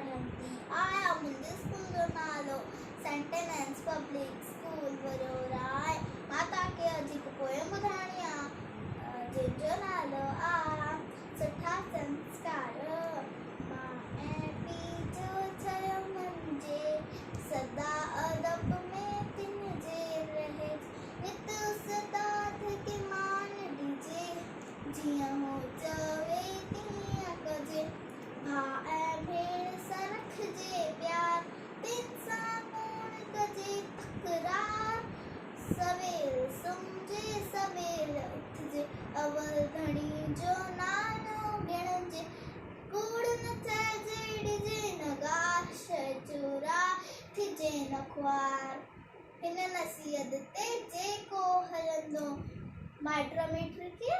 पढ़ंदी आया मुंहिंजे स्कूल जो नालो सेंट एनेंस पब्लिक स्कूल वरोरा आहे। मां तव्हांखे अॼु हिकु पोयम ॿुधाइणी आहे जंहिंजो नालो आहे सुठा संस्कार। मां ऐं पीउ जो चयो मुंहिंजे सदा अदब में तिन जे रहे नित उस्ताद खे मान ॾिजे जीअं हो चवे तीअं कजे। भाउ ऐं भेण सां रखिजे प्यार तिन सां कोन कजे तकरार। सवेल सुम्हिजे सवेल उथिजे अवल धणी जो नालो ॻणिजे। कूड़ न चइजे ॾिजे न गार शइ चोरा थिजे न ख्वार। हिन नसीहत ते जेको हलंदो माइट मिट खे